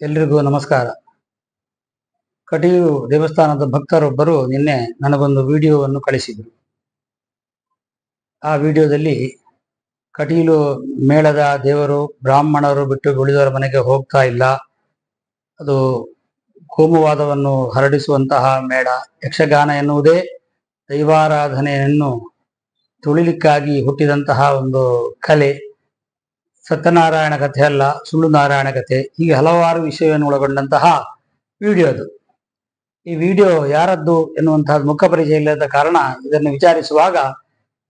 ಎಲ್ರಿಗೂ ನಮಸ್ಕಾರ. ಕಟೀಲು ದೇವಸ್ಥಾನದ ಭಕ್ತರೊಬ್ಬರು ನಿನ್ನೆ ನನಗೊಂದು ವಿಡಿಯೋವನ್ನು ಕಳಿಸಿದರು. ಆ ವಿಡಿಯೋದಲ್ಲಿ ಕಟೀಲು ಮೇಳದ ದೇವರು ಬ್ರಾಹ್ಮಣರು ಬಿಟ್ಟು ಉಳಿದವರ ಮನೆಗೆ ಹೋಗ್ತಾ ಇಲ್ಲ, ಅದು ಕೋಮುವಾದವನ್ನು ಹರಡಿಸುವಂತಹ ಮೇಳ, ಯಕ್ಷಗಾನ ಎನ್ನುವುದೇ ದೈವಾರಾಧನೆಯನ್ನು ತುಳಿಲಿಕ್ಕಾಗಿ ಹುಟ್ಟಿದಂತಹ ಒಂದು ಕಲೆ, ಸತ್ಯನಾರಾಯಣ ಕಥೆ ಅಲ್ಲ, ಸುಳ್ಳು ನಾರಾಯಣ ಕಥೆ, ಹೀಗೆ ಹಲವಾರು ವಿಷಯವನ್ನು ಒಳಗೊಂಡಂತಹ ವಿಡಿಯೋ ಅದು. ಈ ವಿಡಿಯೋ ಯಾರದ್ದು ಎನ್ನುವಂತಹ ಮುಖಪರಿಚಯ ಇಲ್ಲದ ಕಾರಣ ಇದನ್ನು ವಿಚಾರಿಸುವಾಗ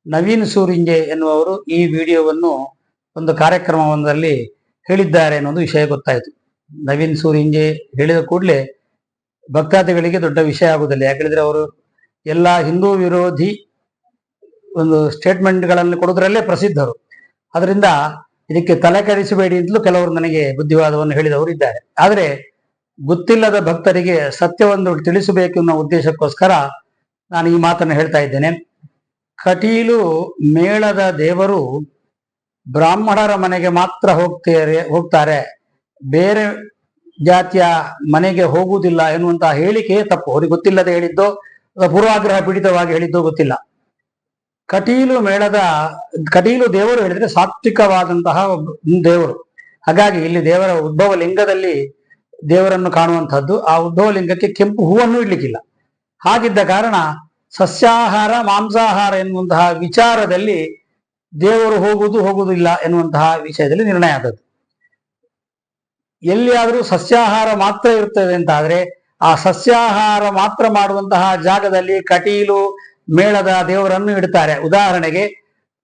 ನವೀನ್ ಸೂರಿಂಜೆ ಎನ್ನುವರು ಈ ವಿಡಿಯೋವನ್ನು ಒಂದು ಕಾರ್ಯಕ್ರಮವೊಂದರಲ್ಲಿ ಹೇಳಿದ್ದಾರೆ ಅನ್ನೋದು ವಿಷಯ ಗೊತ್ತಾಯಿತು. ನವೀನ್ ಸೂರಿಂಜೆ ಹೇಳಿದ ಕೂಡಲೇ ಭಕ್ತಾದಿಗಳಿಗೆ ದೊಡ್ಡ ವಿಷಯ ಆಗುವುದಿಲ್ಲ. ಯಾಕಂದ್ರೆ ಅವರು ಎಲ್ಲ ಹಿಂದೂ ವಿರೋಧಿ ಒಂದು ಸ್ಟೇಟ್ಮೆಂಟ್ಗಳನ್ನು ಕೊಡುವುದರಲ್ಲೇ ಪ್ರಸಿದ್ಧರು. ಅದರಿಂದ ಇದಕ್ಕೆ ತಲೆ ಕೆಡಿಸಬೇಡಿ ಅಂತಲೂ ಕೆಲವರು ನನಗೆ ಬುದ್ಧಿವಾದವನ್ನು ಹೇಳಿದವರು ಇದ್ದಾರೆ. ಆದರೆ ಗೊತ್ತಿಲ್ಲದ ಭಕ್ತರಿಗೆ ಸತ್ಯವನ್ನು ತಿಳಿಸಬೇಕು ಅನ್ನೋ ಉದ್ದೇಶಕ್ಕೋಸ್ಕರ ನಾನು ಈ ಮಾತನ್ನು ಹೇಳ್ತಾ ಇದ್ದೇನೆ. ಕಟೀಲು ಮೇಳದ ದೇವರು ಬ್ರಾಹ್ಮಣರ ಮನೆಗೆ ಮಾತ್ರ ಹೋಗ್ತಾರೆ, ಬೇರೆ ಜಾತಿಯ ಮನೆಗೆ ಹೋಗುವುದಿಲ್ಲ ಎನ್ನುವಂತಹ ಹೇಳಿಕೆ ತಪ್ಪು. ಅವ್ರಿಗೆ ಗೊತ್ತಿಲ್ಲದೆ ಹೇಳಿದ್ದೋ ಪೂರ್ವಾಗ್ರಹ ಪೀಡಿತವಾಗಿ ಹೇಳಿದ್ದೋ ಗೊತ್ತಿಲ್ಲ. ಕಟೀಲು ದೇವರು ಹೇಳಿದ್ರೆ ಸಾತ್ವಿಕವಾದಂತಹ ದೇವರು. ಹಾಗಾಗಿ ಇಲ್ಲಿ ದೇವರ ಉದ್ಭವ ಲಿಂಗದಲ್ಲಿ ದೇವರನ್ನು ಕಾಣುವಂಥದ್ದು. ಆ ಉದ್ಭವ ಲಿಂಗಕ್ಕೆ ಕೆಂಪು ಹೂವನ್ನು ಇಡ್ಲಿಕ್ಕಿಲ್ಲ. ಹಾಗಿದ್ದ ಕಾರಣ ಸಸ್ಯಾಹಾರ ಮಾಂಸಾಹಾರ ಎನ್ನುವಂತಹ ವಿಚಾರದಲ್ಲಿ ದೇವರು ಹೋಗುವುದಿಲ್ಲ ಎನ್ನುವಂತಹ ವಿಷಯದಲ್ಲಿ ನಿರ್ಣಯ ಆದದ್ದು. ಎಲ್ಲಿಯಾದರೂ ಸಸ್ಯಾಹಾರ ಮಾತ್ರ ಇರ್ತದೆ ಅಂತ ಆದ್ರೆ ಆ ಸಸ್ಯಾಹಾರ ಮಾತ್ರ ಮಾಡುವಂತಹ ಜಾಗದಲ್ಲಿ ಕಟೀಲು ಮೇಳದ ದೇವರನ್ನು ಇಡ್ತಾರೆ. ಉದಾಹರಣೆಗೆ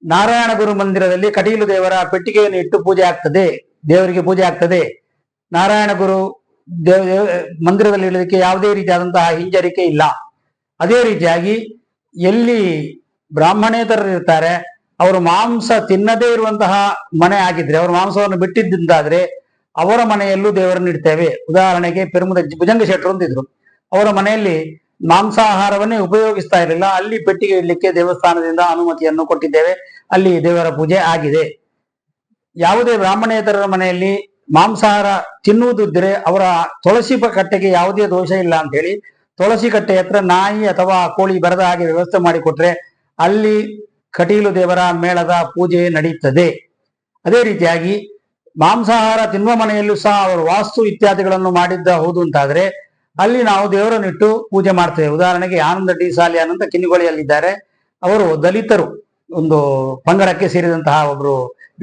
ನಾರಾಯಣ ಗುರು ಮಂದಿರದಲ್ಲಿ ಕಟೀಲು ದೇವರ ಪೆಟ್ಟಿಗೆಯನ್ನು ಇಟ್ಟು ಪೂಜೆ ಆಗ್ತದೆ, ದೇವರಿಗೆ ಪೂಜೆ ಆಗ್ತದೆ. ನಾರಾಯಣ ಗುರು ಮಂದಿರದಲ್ಲಿ ಇಡಲಿಕ್ಕೆ ಯಾವುದೇ ರೀತಿಯಾದಂತಹ ಹಿಂಜರಿಕೆ ಇಲ್ಲ. ಅದೇ ರೀತಿಯಾಗಿ ಎಲ್ಲಿ ಬ್ರಾಹ್ಮಣೇತರರು ಇರ್ತಾರೆ, ಅವರು ಮಾಂಸ ತಿನ್ನದೇ ಇರುವಂತಹ ಮನೆ ಆಗಿದ್ರೆ, ಅವರು ಮಾಂಸವನ್ನು ಬಿಟ್ಟಿದ್ದಾದ್ರೆ ಅವರ ಮನೆಯಲ್ಲೂ ದೇವರನ್ನು ಇಡ್ತೇವೆ. ಉದಾಹರಣೆಗೆ ಪೆರುಮುದ ಭುಜಂಗ ಶೆಟ್ಟರು ಅಂತಿದ್ರು, ಅವರ ಮನೆಯಲ್ಲಿ ಮಾಂಸಾಹಾರವನ್ನೇ ಉಪಯೋಗಿಸ್ತಾ ಇರಲಿಲ್ಲ. ಅಲ್ಲಿ ಪೆಟ್ಟಿಗೆ ಇಡ್ಲಿಕ್ಕೆ ದೇವಸ್ಥಾನದಿಂದ ಅನುಮತಿಯನ್ನು ಕೊಟ್ಟಿದ್ದೇವೆ, ಅಲ್ಲಿ ದೇವರ ಪೂಜೆ ಆಗಿದೆ. ಯಾವುದೇ ಬ್ರಾಹ್ಮಣೇತರರ ಮನೆಯಲ್ಲಿ ಮಾಂಸಾಹಾರ ತಿನ್ನುವುದಿದ್ರೆ ಅವರ ತುಳಸಿ ಕಟ್ಟೆಗೆ ಯಾವುದೇ ದೋಷ ಇಲ್ಲ ಅಂತ ಹೇಳಿ ತುಳಸಿ ಕಟ್ಟೆ ಹತ್ರ ನಾಯಿ ಅಥವಾ ಕೋಳಿ ಬರದ ಹಾಗೆ ವ್ಯವಸ್ಥೆ ಮಾಡಿಕೊಟ್ರೆ ಅಲ್ಲಿ ಕಟೀಲು ದೇವರ ಮೇಳದ ಪೂಜೆ ನಡೆಯುತ್ತದೆ. ಅದೇ ರೀತಿಯಾಗಿ ಮಾಂಸಾಹಾರ ತಿನ್ನುವ ಮನೆಯಲ್ಲೂ ಸಹ ಅವರು ವಾಸ್ತು ಇತ್ಯಾದಿಗಳನ್ನು ಮಾಡಿದ್ದ ಹೌದು ಅಂತಾದ್ರೆ ಅಲ್ಲಿ ನಾವು ದೇವರನ್ನಿಟ್ಟು ಪೂಜೆ ಮಾಡ್ತೇವೆ. ಉದಾಹರಣೆಗೆ ಆನಂದ ಡಿ ಸಾಲಿಯಾನ್ ಅಂತ ಕಿನ್ನಿಗೋಳಿಯಲ್ಲಿದ್ದಾರೆ. ಅವರು ದಲಿತರು ಒಂದು ಪಂಗಡಕ್ಕೆ ಸೇರಿದಂತಹ ಒಬ್ರು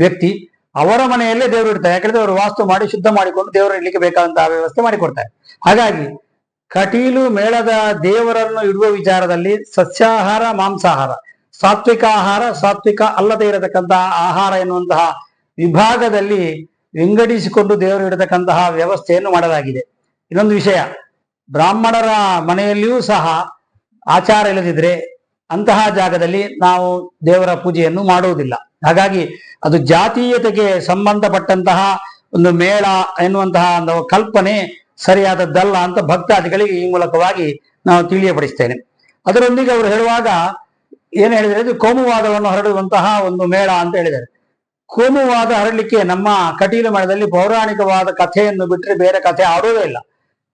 ವ್ಯಕ್ತಿ. ಅವರ ಮನೆಯಲ್ಲೇ ದೇವರು ಇಡ್ತಾರೆ. ಯಾಕಂದ್ರೆ ಅವರು ವಾಸ್ತು ಮಾಡಿ ಶುದ್ಧ ಮಾಡಿಕೊಂಡು ದೇವರು ಇಡ್ಲಿಕ್ಕೆ ಬೇಕಾದಂತಹ ವ್ಯವಸ್ಥೆ ಮಾಡಿಕೊಡ್ತಾರೆ. ಹಾಗಾಗಿ ಕಟೀಲು ಮೇಳದ ದೇವರನ್ನು ಇಡುವ ವಿಚಾರದಲ್ಲಿ ಸಸ್ಯಾಹಾರ ಮಾಂಸಾಹಾರ, ಸಾತ್ವಿಕ ಆಹಾರ, ಸಾತ್ವಿಕ ಅಲ್ಲದೆ ಇರತಕ್ಕಂತಹ ಆಹಾರ ಎನ್ನುವಂತಹ ವಿಭಾಗದಲ್ಲಿ ವಿಂಗಡಿಸಿಕೊಂಡು ದೇವರು ಇಡತಕ್ಕಂತಹ ವ್ಯವಸ್ಥೆಯನ್ನು ಮಾಡಲಾಗಿದೆ. ಇನ್ನೊಂದು ವಿಷಯ, ಬ್ರಾಹ್ಮಣರ ಮನೆಯಲ್ಲಿಯೂ ಸಹ ಆಚಾರ ಇಲ್ಲದಿದ್ರೆ ಅಂತಹ ಜಾಗದಲ್ಲಿ ನಾವು ದೇವರ ಪೂಜೆಯನ್ನು ಮಾಡುವುದಿಲ್ಲ. ಹಾಗಾಗಿ ಅದು ಜಾತೀಯತೆಗೆ ಸಂಬಂಧಪಟ್ಟಂತಹ ಒಂದು ಮೇಳ ಎನ್ನುವಂತಹ ಒಂದು ಕಲ್ಪನೆ ಸರಿಯಾದದ್ದಲ್ಲ ಅಂತ ಭಕ್ತಾದಿಗಳಿಗೆ ಈ ಮೂಲಕವಾಗಿ ನಾವು ತಿಳಿಯಪಡಿಸ್ತೇನೆ. ಅದರೊಂದಿಗೆ ಅವರು ಹೇಳುವಾಗ ಏನು ಹೇಳಿದರೆ, ಇದು ಕೋಮುವಾದವನ್ನು ಹರಡುವಂತಹ ಒಂದು ಮೇಳ ಅಂತ ಹೇಳಿದ್ದಾರೆ. ಕೋಮುವಾದ ಹರಡಲಿಕ್ಕೆ ನಮ್ಮ ಕಟೀಲು ಮೇಳದಲ್ಲಿ ಪೌರಾಣಿಕವಾದ ಕಥೆಯನ್ನು ಬಿಟ್ಟರೆ ಬೇರೆ ಕಥೆ ಆಡೋದೇ ಇಲ್ಲ.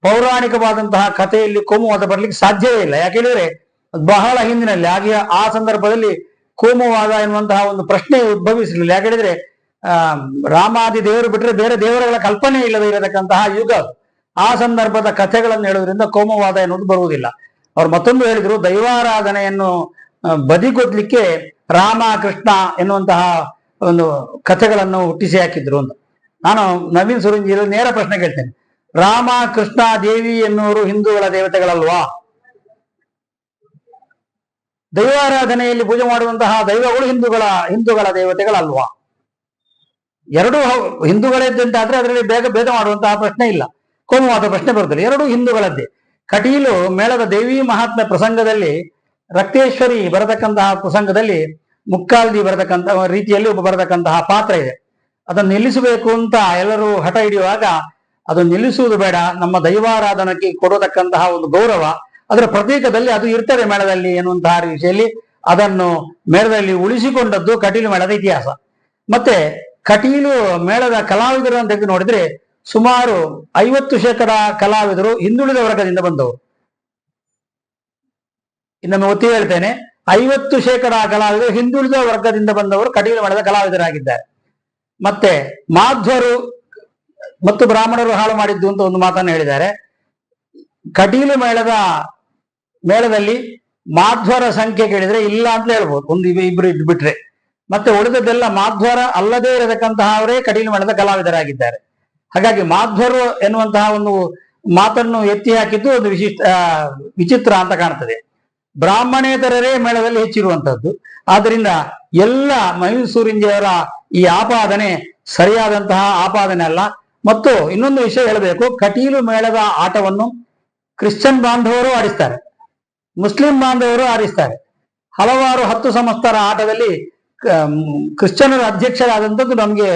ಪೌರಾಣಿಕವಾದಂತಹ ಕಥೆಯಲ್ಲಿ ಕೋಮುವಾದ ಬರಲಿಕ್ಕೆ ಸಾಧ್ಯವೇ ಇಲ್ಲ. ಯಾಕೆಂದ್ರೆ ಬಹಳ ಹಿಂದಿನಲ್ಲಿ ಹಾಗೆ ಆ ಸಂದರ್ಭದಲ್ಲಿ ಕೋಮುವಾದ ಎನ್ನುವಂತಹ ಒಂದು ಪ್ರಶ್ನೆ ಉದ್ಭವಿಸಲಿಲ್ಲ. ಯಾಕೆಂದ್ರೆ ರಾಮಾದಿ ದೇವರು ಬಿಟ್ಟರೆ ಬೇರೆ ದೇವರುಗಳ ಕಲ್ಪನೆ ಇಲ್ಲದೆ ಇರತಕ್ಕಂತಹ ಯುಗ. ಆ ಸಂದರ್ಭದ ಕಥೆಗಳನ್ನು ಹೇಳುವುದರಿಂದ ಕೋಮುವಾದ ಎನ್ನುವುದು ಬರುವುದಿಲ್ಲ. ಅವ್ರು ಮತ್ತೊಂದು ಹೇಳಿದ್ರು, ದೈವಾರಾಧನೆಯನ್ನು ಬದಿಗೊಡ್ಲಿಕ್ಕೆ ರಾಮ ಕೃಷ್ಣ ಎನ್ನುವಂತಹ ಒಂದು ಕಥೆಗಳನ್ನು ಹುಟ್ಟಿಸಿ ಹಾಕಿದ್ರು ಅಂತ. ನಾನು ನವೀನ್ ಸುರಂಜಿ ನೇರ ಪ್ರಶ್ನೆ ಕೇಳ್ತೇನೆ, ರಾಮ ಕೃಷ್ಣ ದೇವಿ ಎನ್ನುವರು ಹಿಂದೂಗಳ ದೇವತೆಗಳಲ್ವಾ? ದೈವಾರಾಧನೆಯಲ್ಲಿ ಪೂಜೆ ಮಾಡುವಂತಹ ದೈವಗಳು ಹಿಂದೂಗಳ ದೇವತೆಗಳಲ್ವಾ? ಎರಡೂ ಹಿಂದೂಗಳದ್ದಂತಾದ್ರೆ ಅದರಲ್ಲಿ ಭೇದ ಮಾಡುವಂತಹ ಪ್ರಶ್ನೆ ಇಲ್ಲ, ಕೋಮುವಾದ ಪ್ರಶ್ನೆ ಬರುತ್ತದೆ. ಎರಡೂ ಹಿಂದೂಗಳದ್ದೇ. ಕಟೀಲು ಮೇಳದ ದೇವಿ ಮಹಾತ್ಮೆ ಪ್ರಸಂಗದಲ್ಲಿ ರಕ್ತೇಶ್ವರಿ ಬರತಕ್ಕಂತಹ ಪ್ರಸಂಗದಲ್ಲಿ ಮುಕ್ಕಾಲ್ದಿ ಬರತಕ್ಕಂತಹ ರೀತಿಯಲ್ಲಿ ಬರತಕ್ಕಂತಹ ಪಾತ್ರ ಇದೆ. ಅದನ್ನು ನಿಲ್ಲಿಸಬೇಕು ಅಂತ ಎಲ್ಲರೂ ಹಠ ಹಿಡಿಯುವಾಗ ಅದು ನಿಲ್ಲಿಸುವುದು ಬೇಡ, ನಮ್ಮ ದೈವಾರಾಧನಕ್ಕೆ ಕೊಡತಕ್ಕಂತಹ ಒಂದು ಗೌರವ, ಅದರ ಪ್ರತೀಕದಲ್ಲಿ ಅದು ಇರ್ತದೆ ಮೇಳದಲ್ಲಿ ಎನ್ನುವಂತಹ ವಿಷಯದಲ್ಲಿ ಅದನ್ನು ಮೇಳದಲ್ಲಿ ಉಳಿಸಿಕೊಂಡದ್ದು ಕಟೀಲು ಮೇಳದ ಇತಿಹಾಸ. ಮತ್ತೆ ಕಟೀಲು ಮೇಳದ ಕಲಾವಿದರನ್ನು ತೆಗೆದು ನೋಡಿದ್ರೆ ಸುಮಾರು 50% ಕಲಾವಿದರು ಹಿಂದುಳಿದ ವರ್ಗದಿಂದ ಬಂದವರು. ಇನ್ನೊಮ್ಮೆ ಒತ್ತಿ ಹೇಳ್ತೇನೆ, 50% ಕಲಾವಿದರು ಹಿಂದುಳಿದ ವರ್ಗದಿಂದ ಬಂದವರು ಕಟೀಲು ಮೇಳದ ಕಲಾವಿದರಾಗಿದ್ದಾರೆ. ಮತ್ತೆ ಮಾಧ್ವರು ಮತ್ತು ಬ್ರಾಹ್ಮಣರು ಹಾಳು ಮಾಡಿದ್ದು ಅಂತ ಒಂದು ಮಾತನ್ನು ಹೇಳಿದ್ದಾರೆ. ಕಟೀಲು ಮೇಳದಲ್ಲಿ ಮಾಧ್ವರ ಸಂಖ್ಯೆ ಕೇಳಿದ್ರೆ ಇಲ್ಲ ಅಂತ ಹೇಳ್ಬೋದು, ಒಂದು ಇಬ್ರು ಬಿಟ್ರೆ. ಮತ್ತೆ ಉಳಿದದ್ದೆಲ್ಲ ಮಾಧ್ವರ ಅಲ್ಲದೇ ಇರತಕ್ಕಂತಹವರೇ ಕಟೀಲು ಮೇಳದ ಕಲಾವಿದರಾಗಿದ್ದಾರೆ. ಹಾಗಾಗಿ ಮಾಧ್ವರು ಎನ್ನುವಂತಹ ಒಂದು ಮಾತನ್ನು ಎತ್ತಿ ಹಾಕಿದ್ದು ಒಂದು ವಿಚಿತ್ರ ಅಂತ ಕಾಣ್ತದೆ. ಬ್ರಾಹ್ಮಣೇತರರೇ ಮೇಳದಲ್ಲಿ ಹೆಚ್ಚಿರುವಂತಹದ್ದು. ಆದ್ರಿಂದ ಎಲ್ಲ ಮೈಸೂರಿಂಜಿಯವರ ಈ ಆಪಾದನೆ ಸರಿಯಾದಂತಹ ಆಪಾದನೆ ಅಲ್ಲ. ಮತ್ತು ಇನ್ನೊಂದು ವಿಷಯ ಹೇಳಬೇಕು, ಕಟೀಲು ಮೇಳದ ಆಟವನ್ನು ಕ್ರಿಶ್ಚಿಯನ್ ಬಾಂಧವರು ಆಡಿಸ್ತಾರೆ, ಮುಸ್ಲಿಂ ಬಾಂಧವರು ಆಡಿಸ್ತಾರೆ. ಹಲವಾರು 10 ಸಂವತ್ಸರ ಆಟದಲ್ಲಿ ಕ್ರಿಶ್ಚಿಯನರ ಅಧ್ಯಕ್ಷರಾದಂಥದ್ದು ನಮಗೆ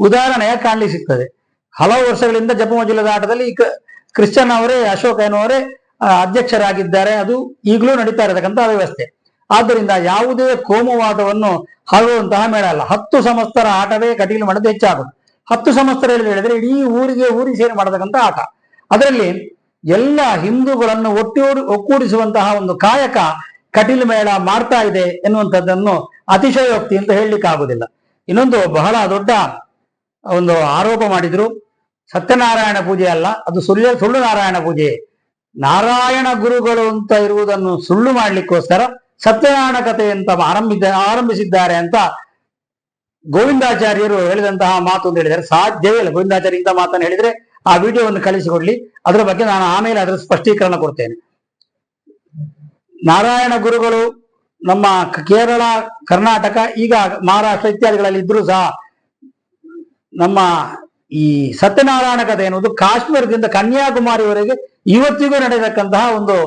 ಉದಾಹರಣೆಯ ಕಾಣಲಿ ಸಿಗ್ತದೆ. ಹಲವು ವರ್ಷಗಳಿಂದ ಜಪಮಜುಲದ ಆಟದಲ್ಲಿ ಕ್ರಿಶ್ಚಿಯನ್ ಅವರೇ, ಅಶೋಕ್ ಎನ್ನುವರೇ ಅಧ್ಯಕ್ಷರಾಗಿದ್ದಾರೆ. ಅದು ಈಗಲೂ ನಡೀತಾ ಇರತಕ್ಕಂಥ ವ್ಯವಸ್ಥೆ. ಆದ್ದರಿಂದ ಯಾವುದೇ ಕೋಮುವಾದವನ್ನು ಹರಡುವಂತಹ ಮೇಳ ಅಲ್ಲ. 10 ಸಂವತ್ಸರ ಆಟವೇ ಕಟೀಲು ಮಾಡೋದು ಹೆಚ್ಚಾಗುತ್ತೆ. 10 ಸಂವತ್ಸರ ಹೇಳಿದ್ರೆ ಇಡೀ ಊರಿ ಸೇರಿ ಮಾಡತಕ್ಕಂಥ ಆಟ. ಅದರಲ್ಲಿ ಎಲ್ಲ ಹಿಂದೂಗಳನ್ನು ಒಕ್ಕೂಡಿಸುವಂತಹ ಒಂದು ಕಾಯಕ ಕಟೀಲು ಮೇಳ ಮಾಡ್ತಾ ಇದೆ ಎನ್ನುವಂಥದ್ದನ್ನು ಅತಿಶಯೋಕ್ತಿ ಅಂತ ಹೇಳಲಿಕ್ಕೆ ಆಗುದಿಲ್ಲ. ಇನ್ನೊಂದು ಬಹಳ ದೊಡ್ಡ ಒಂದು ಆರೋಪ ಮಾಡಿದ್ರು, ಸತ್ಯನಾರಾಯಣ ಪೂಜೆ ಅಲ್ಲ, ಅದು ಸುಳ್ಳು ನಾರಾಯಣ ಪೂಜೆ. ನಾರಾಯಣ ಗುರುಗಳು ಅಂತ ಇರುವುದನ್ನು ಸುಳ್ಳು ಮಾಡ್ಲಿಕ್ಕೋಸ್ಕರ ಸತ್ಯನಾರಾಯಣ ಕಥೆ ಅಂತ ಆರಂಭಿಸಿದ್ದಾರೆ ಅಂತ ಗೋವಿಂದಾಚಾರ್ಯರು ಹೇಳಿದಂತಹ ಮಾತು ಅಂತ ಹೇಳಿದರೆ ಸಾಧ್ಯವೇ ಇಲ್ಲ. ಗೋವಿಂದಾಚಾರ್ಯ ಇಂಥ ಮಾತನ್ನು ಹೇಳಿದ್ರೆ ಆ ವಿಡಿಯೋವನ್ನು ಕಳಿಸಿಕೊಡ್ಲಿ, ಅದರ ಬಗ್ಗೆ ನಾನು ಆಮೇಲೆ ಅದರ ಸ್ಪಷ್ಟೀಕರಣ ಕೊಡ್ತೇನೆ. ನಾರಾಯಣ ಗುರುಗಳು ನಮ್ಮ ಕೇರಳ, ಕರ್ನಾಟಕ, ಈಗ ಮಹಾರಾಷ್ಟ್ರ ಇತ್ಯಾದಿಗಳಲ್ಲಿ ಇದ್ರೂ ಸಹ ನಮ್ಮ ಈ ಸತ್ಯನಾರಾಯಣ ಕಥೆ ಎನ್ನುವುದು ಕಾಶ್ಮೀರದಿಂದ ಕನ್ಯಾಕುಮಾರಿವರೆಗೆ ಇವತ್ತಿಗೂ ನಡೆಯತಕ್ಕಂತಹ ಒಂದು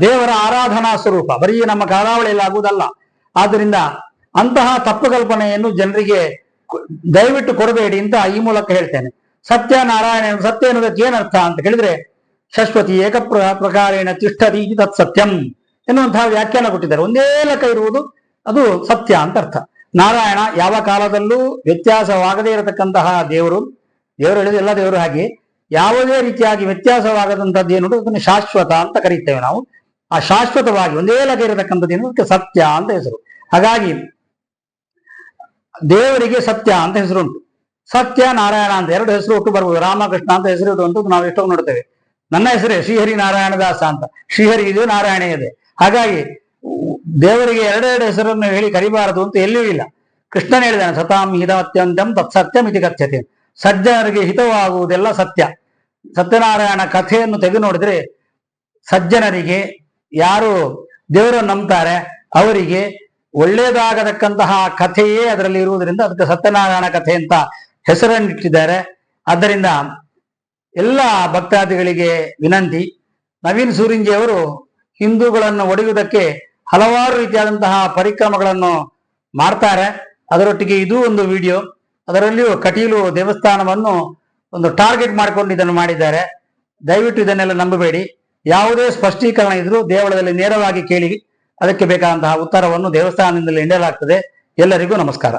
ದೇವರ ಆರಾಧನಾ ಸ್ವರೂಪ, ಬರೀ ನಮ್ಮ ಕರಾವಳಿಯಲ್ಲಿ ಆಗುವುದಲ್ಲ. ಆದ್ದರಿಂದ ಅಂತಹ ತಪ್ಪು ಕಲ್ಪನೆಯನ್ನು ಜನರಿಗೆ ದಯವಿಟ್ಟು ಕೊಡಬೇಡಿ ಅಂತ ಈ ಮೂಲಕ ಹೇಳ್ತೇನೆ. ಸತ್ಯನಾರಾಯಣ ಸತ್ಯ ಎನ್ನುವುದಕ್ಕೆ ಏನರ್ಥ ಅಂತ ಕೇಳಿದ್ರೆ, ಶಶ್ವತಿ ಏಕ ಪ್ರಕಾರೇಣ ತಿಷ್ಠತಿ ತತ್ ಸತ್ಯಂ ಎನ್ನುವಂತಹ ವ್ಯಾಖ್ಯಾನ ಕೊಟ್ಟಿದ್ದಾರೆ. ಒಂದೇ ಲೆಕ್ಕ ಇರುವುದು ಅದು ಸತ್ಯ ಅಂತ ಅರ್ಥ. ನಾರಾಯಣ ಯಾವ ಕಾಲದಲ್ಲೂ ವ್ಯತ್ಯಾಸವಾಗದೇ ಇರತಕ್ಕಂತಹ ದೇವರು ಹೇಳಿದ ಎಲ್ಲ ದೇವರು ಹಾಗೆ ಯಾವುದೇ ರೀತಿಯಾಗಿ ವ್ಯತ್ಯಾಸವಾಗದಂಥದ್ದು ಏನು ಅದನ್ನು ಶಾಶ್ವತ ಅಂತ ಕರೀತೇವೆ ನಾವು. ಆ ಶಾಶ್ವತವಾಗಿ ಒಂದೇ ಲೆಕ್ಕ ಇರತಕ್ಕಂಥದ್ದು ಏನು ಸತ್ಯ ಅಂತ ಹೆಸರು. ಹಾಗಾಗಿ ದೇವರಿಗೆ ಸತ್ಯ ಅಂತ ಹೆಸರುಂಟು, ಸತ್ಯ ನಾರಾಯಣ ಅಂತ 2 ಹೆಸರು ಒಟ್ಟು ಬರ್ಬೋದು. ರಾಮಕೃಷ್ಣ ಅಂತ ಹೆಸರು ಇಡುವಂಥದ್ದು ನಾವು ಎಷ್ಟೋ ನೋಡ್ತೇವೆ. ನನ್ನ ಹೆಸರೇ ಶ್ರೀಹರಿ ನಾರಾಯಣದಾಸ ಅಂತ, ಶ್ರೀಹರಿ ಇದೆ, ನಾರಾಯಣ ಇದೆ. ಹಾಗಾಗಿ ದೇವರಿಗೆ 2 ಹೆಸರನ್ನು ಹೇಳಿ ಕರಿಬಾರದು ಅಂತ ಎಲ್ಲಿಯೂ ಇಲ್ಲ. ಕೃಷ್ಣನ್ ಹೇಳಿದಾನೆ, ಸತಾಂ ಹಿತಮತ್ಯಂತಂ ತತ್ ಸತ್ಯಂ ಇತಿ ಕಥ್ಯತೆ. ಸಜ್ಜನರಿಗೆ ಹಿತವಾಗುವುದೆಲ್ಲ ಸತ್ಯ. ಸತ್ಯನಾರಾಯಣ ಕಥೆಯನ್ನು ತೆಗೆದು ನೋಡಿದ್ರೆ ಸಜ್ಜನರಿಗೆ, ಯಾರು ದೇವರನ್ನು ನಂಬ್ತಾರೆ ಅವರಿಗೆ ಒಳ್ಳೇದಾಗತಕ್ಕಂತಹ ಕಥೆಯೇ ಅದರಲ್ಲಿ ಇರುವುದರಿಂದ ಅದಕ್ಕೆ ಸತ್ಯನಾರಾಯಣ ಕಥೆ ಅಂತ ಹೆಸರನ್ನಿಟ್ಟಿದ್ದಾರೆ. ಆದ್ದರಿಂದ ಎಲ್ಲ ಭಕ್ತಾದಿಗಳಿಗೆ ವಿನಂತಿ, ನವೀನ್ ಸೂರಿಂಜಿ ಅವರು ಹಿಂದೂಗಳನ್ನು ಒಡೆಯುವುದಕ್ಕೆ ಹಲವಾರು ರೀತಿಯಾದಂತಹ ಪರಿಕ್ರಮಗಳನ್ನು ಮಾಡ್ತಾರೆ. ಅದರೊಟ್ಟಿಗೆ ಇದು ಒಂದು ವಿಡಿಯೋ, ಅದರಲ್ಲಿಯೂ ಕಟೀಲು ದೇವಸ್ಥಾನವನ್ನು ಒಂದು ಟಾರ್ಗೆಟ್ ಮಾಡಿಕೊಂಡು ಇದನ್ನು ಮಾಡಿದ್ದಾರೆ. ದಯವಿಟ್ಟು ಇದನ್ನೆಲ್ಲ ನಂಬಬೇಡಿ. ಯಾವುದೇ ಸ್ಪಷ್ಟೀಕರಣ ಇದ್ರೂ ದೇವಳದಲ್ಲಿ ನೇರವಾಗಿ ಕೇಳಿ, ಅದಕ್ಕೆ ಬೇಕಾದಂತಹ ಉತ್ತರವನ್ನು ದೇವಸ್ಥಾನದಿಂದಲೇ ನೀಡಲಾಗ್ತದೆ. ಎಲ್ಲರಿಗೂ ನಮಸ್ಕಾರ.